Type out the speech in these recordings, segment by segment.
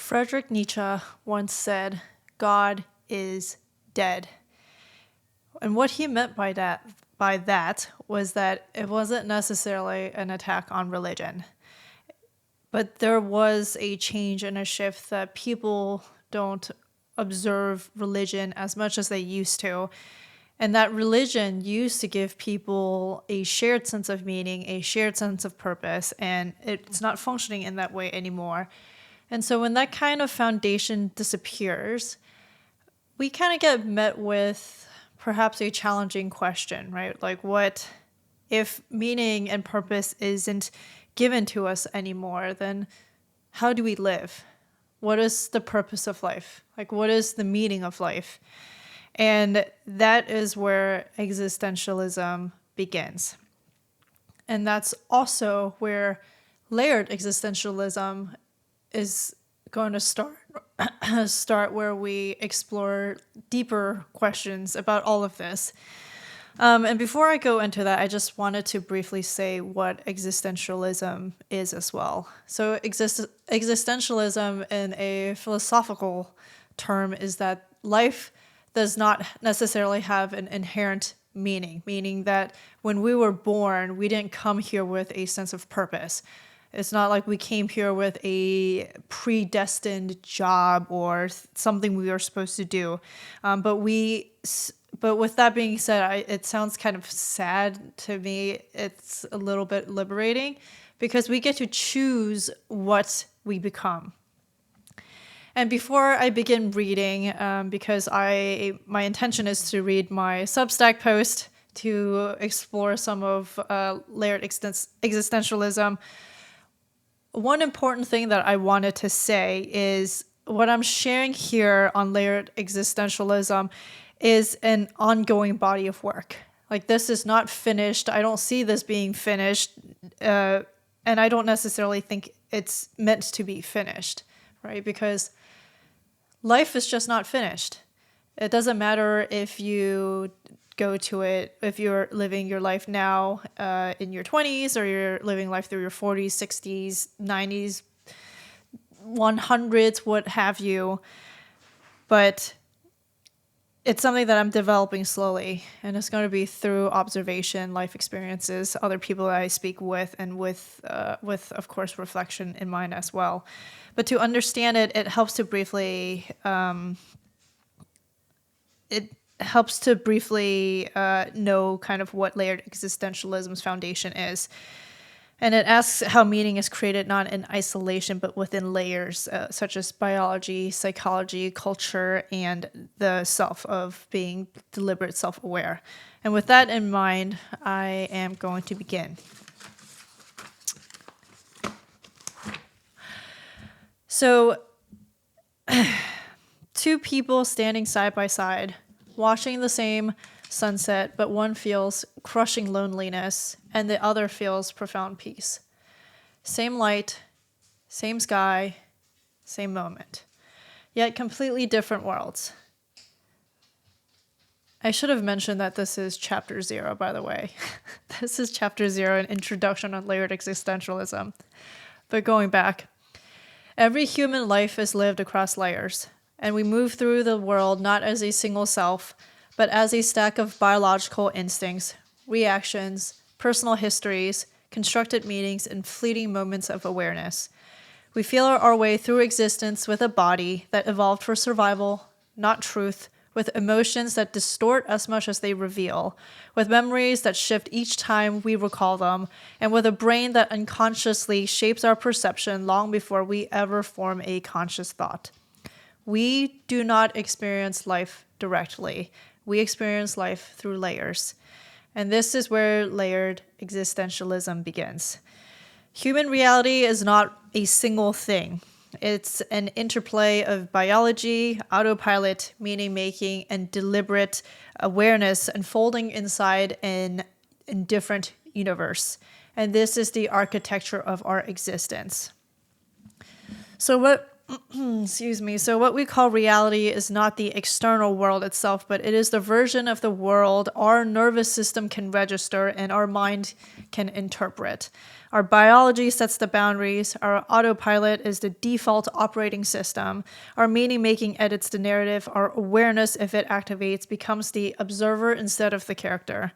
Friedrich Nietzsche once said, "God is dead." And what he meant by that was that it wasn't necessarily an attack on religion. But there was a change and a shift that people don't observe religion as much as they used to. And that religion used to give people a shared sense of meaning, a shared sense of purpose, and it's not functioning in that way anymore. And so when that kind of foundation disappears, we kind of get met with perhaps a challenging question, right? Like, what if meaning and purpose isn't given to us anymore? Then how do we live? What is the purpose of life? Like, what is the meaning of life? And that is where existentialism begins. And that's also where layered existentialism is going to start where we explore deeper questions about all of this. And before I go into that, I just wanted to briefly say what existentialism is as well. So existentialism in a philosophical term is that life does not necessarily have an inherent meaning that when we were born, we didn't come here with a sense of purpose. It's not like we came here with a predestined job or something we were supposed to do. But with that being said, it sounds kind of sad to me. It's a little bit liberating because we get to choose what we become. And before I begin reading, because my intention is to read my Substack post to explore some of layered existentialism, one important thing that I wanted to say is what I'm sharing here on layered existentialism is an ongoing body of work. Like, this is not finished. I don't see this being finished, and I don't necessarily think it's meant to be finished, right? Because life is just not finished. It doesn't matter if you go to it, if you're living your life now in your 20s, or you're living life through your 40s, 60s, 90s, 100s, what have you. But it's something that I'm developing slowly, and it's going to be through observation, life experiences, other people that I speak with, and with of course, reflection in mind as well. But to understand it, it helps to briefly know kind of what layered existentialism's foundation is. And it asks how meaning is created not in isolation, but within layers, such as biology, psychology, culture, and the self of being deliberate self-aware. And with that in mind, I am going to begin. So, two people standing side by side, watching the same sunset, but one feels crushing loneliness and the other feels profound peace. Same light, same sky, same moment, yet completely different worlds. I should have mentioned that this is chapter 0, by the way. This is chapter 0, an introduction on layered existentialism. But going back, every human life is lived across layers, and we move through the world not as a single self, but as a stack of biological instincts, reactions, personal histories, constructed meanings, and fleeting moments of awareness. We feel our way through existence with a body that evolved for survival, not truth, with emotions that distort as much as they reveal, with memories that shift each time we recall them, and with a brain that unconsciously shapes our perception long before we ever form a conscious thought. We do not experience life directly. We experience life through layers. And this is where layered existentialism begins. Human reality is not a single thing. It's an interplay of biology, autopilot, meaning-making, and deliberate awareness unfolding inside an indifferent universe. And this is the architecture of our existence. So Excuse me. So what we call reality is not the external world itself, but it is the version of the world our nervous system can register and our mind can interpret. Our biology sets the boundaries. Our autopilot is the default operating system. Our meaning-making edits the narrative. Our awareness, if it activates, becomes the observer instead of the character.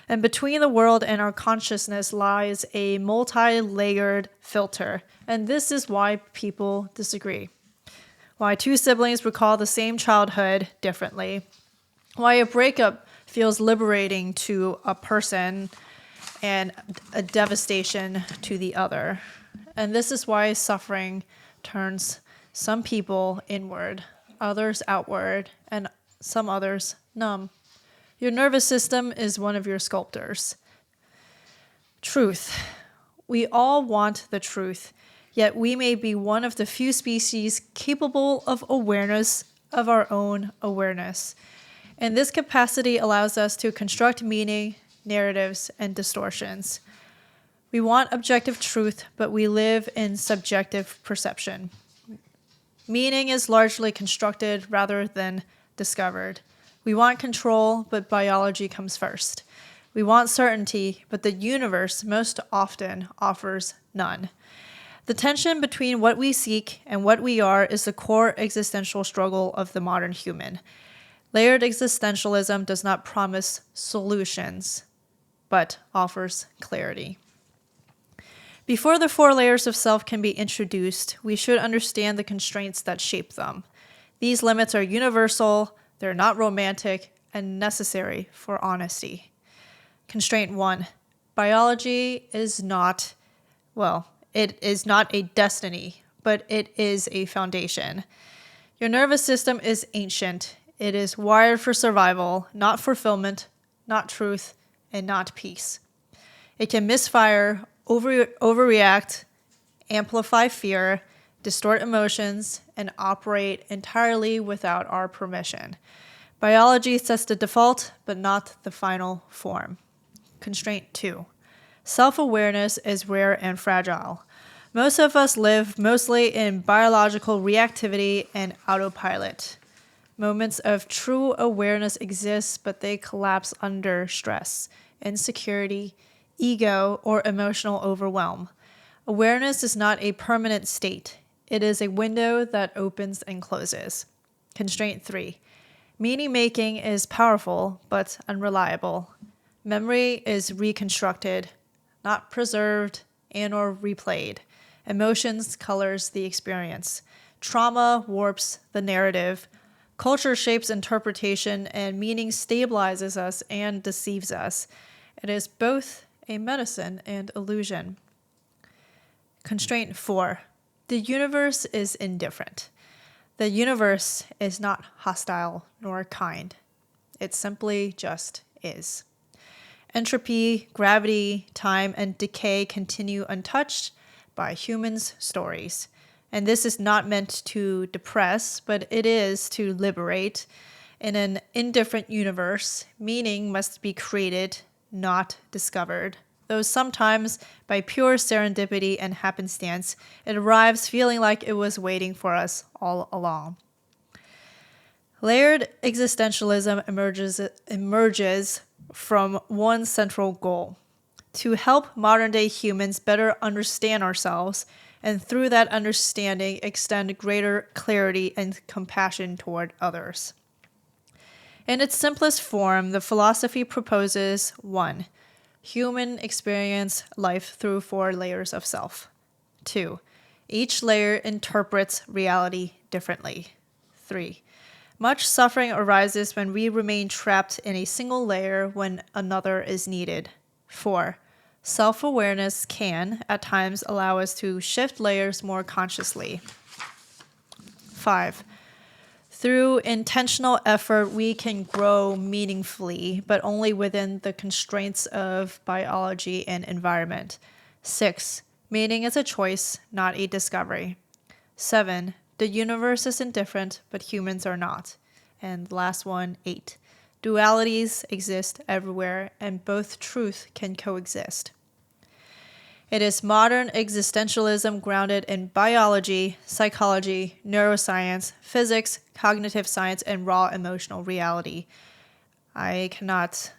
And between the world and our consciousness lies a multi-layered filter. And this is why people disagree. Why two siblings recall the same childhood differently. Why a breakup feels liberating to a person and a devastation to the other. And this is why suffering turns some people inward, others outward, and some others numb. Your nervous system is one of your sculptors. Truth. We all want the truth, yet we may be one of the few species capable of awareness of our own awareness. And this capacity allows us to construct meaning, narratives, and distortions. We want objective truth, but we live in subjective perception. Meaning is largely constructed rather than discovered. We want control, but biology comes first. We want certainty, but the universe most often offers none. The tension between what we seek and what we are is the core existential struggle of the modern human. Layered existentialism does not promise solutions, but offers clarity. Before the 4 layers of self can be introduced, we should understand the constraints that shape them. These limits are universal, they're not romantic, and necessary for honesty. Constraint 1. Biology is not, it is not a destiny, but it is a foundation. Your nervous system is ancient. It is wired for survival, not fulfillment, not truth, and not peace. It can misfire, overreact, amplify fear, distort emotions, and operate entirely without our permission. Biology sets the default, but not the final form. Constraint 2. Self-awareness is rare and fragile. Most of us live mostly in biological reactivity and autopilot. Moments of true awareness exist, but they collapse under stress, insecurity, ego, or emotional overwhelm. Awareness is not a permanent state. It is a window that opens and closes. Constraint 3. Meaning-making is powerful, but unreliable. Memory is reconstructed, not preserved and or replayed. Emotions colors the experience. Trauma warps the narrative. Culture shapes interpretation, and meaning stabilizes us and deceives us. It is both a medicine and illusion. Constraint 4. The universe is indifferent. The universe is not hostile nor kind. It simply just is. Entropy, gravity, time, and decay continue untouched by humans' stories. And this is not meant to depress, but it is to liberate. In an indifferent universe, meaning must be created, not discovered. Though sometimes, by pure serendipity and happenstance, it arrives feeling like it was waiting for us all along. Layered existentialism emerges from one central goal: to help modern-day humans better understand ourselves, and through that understanding, extend greater clarity and compassion toward others. In its simplest form, the philosophy proposes 1. Human experience life through 4 layers of self. 2. Each layer interprets reality differently. 3. Much suffering arises when we remain trapped in a single layer when another is needed. 4. Self-awareness can, at times, allow us to shift layers more consciously. 5. Through intentional effort, we can grow meaningfully, but only within the constraints of biology and environment. 6. Meaning is a choice, not a discovery. 7. The universe is indifferent, but humans are not. And last one, 8. Dualities exist everywhere, and both truth can coexist. It is modern existentialism grounded in biology, psychology, neuroscience, physics, cognitive science, and raw emotional reality. I cannot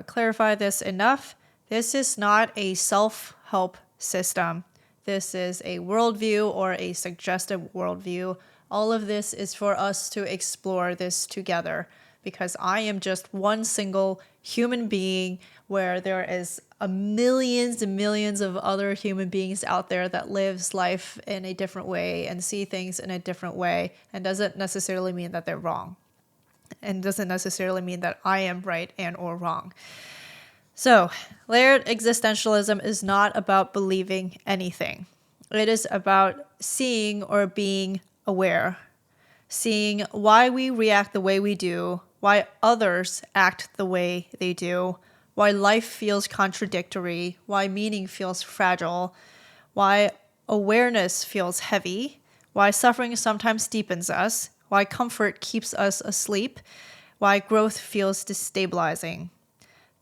clarify this enough. This is not a self-help system. This is a worldview or a suggestive worldview. All of this is for us to explore this together, because I am just one single human being where there is millions and millions of other human beings out there that lives life in a different way and see things in a different way, and doesn't necessarily mean that they're wrong, and doesn't necessarily mean that I am right and or wrong. So, layered existentialism is not about believing anything. It is about seeing or being aware, seeing why we react the way we do, why others act the way they do, why life feels contradictory, why meaning feels fragile, why awareness feels heavy, why suffering sometimes deepens us, why comfort keeps us asleep, why growth feels destabilizing.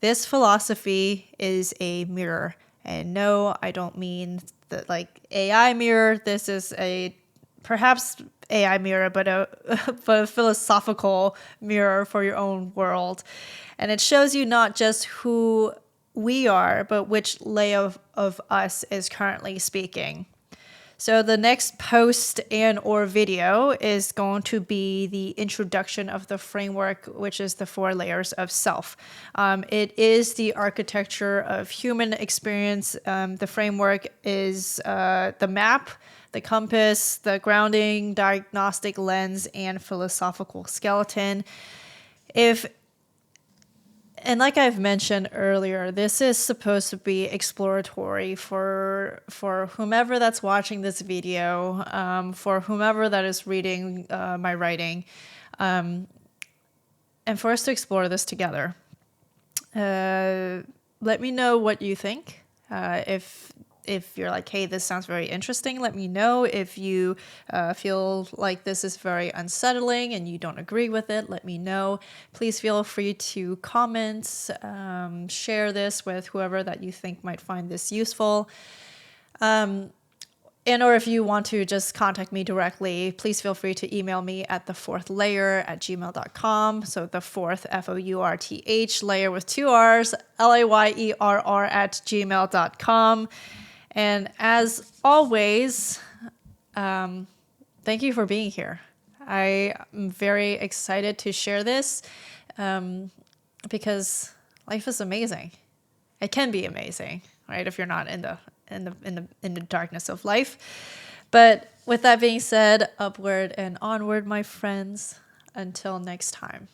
This philosophy is a mirror. And no, I don't mean the AI mirror. This is a perhaps AI mirror, but a philosophical mirror for your own world. And it shows you not just who we are, but which layer of us is currently speaking. So the next post and or video is going to be the introduction of the framework, which is the 4 layers of self. It is the architecture of human experience. The framework is the map, the compass, the grounding, diagnostic lens, and philosophical skeleton. And like I've mentioned earlier, this is supposed to be exploratory for whomever that's watching this video, for whomever that is reading my writing, and for us to explore this together. Let me know what you think. If you're like, hey, this sounds very interesting, let me know. If you feel like this is very unsettling and you don't agree with it, let me know. Please feel free to comment, share this with whoever that you think might find this useful. Or if you want to just contact me directly, please feel free to email me at thefourthlayerr@gmail.com. So the fourth, FOURTH, layer with 2 R's, LAYERR @gmail.com. And as always, thank you for being here. I am very excited to share this because life is amazing. It can be amazing, right? If you're not in the darkness of life. But with that being said, upward and onward, my friends. Until next time.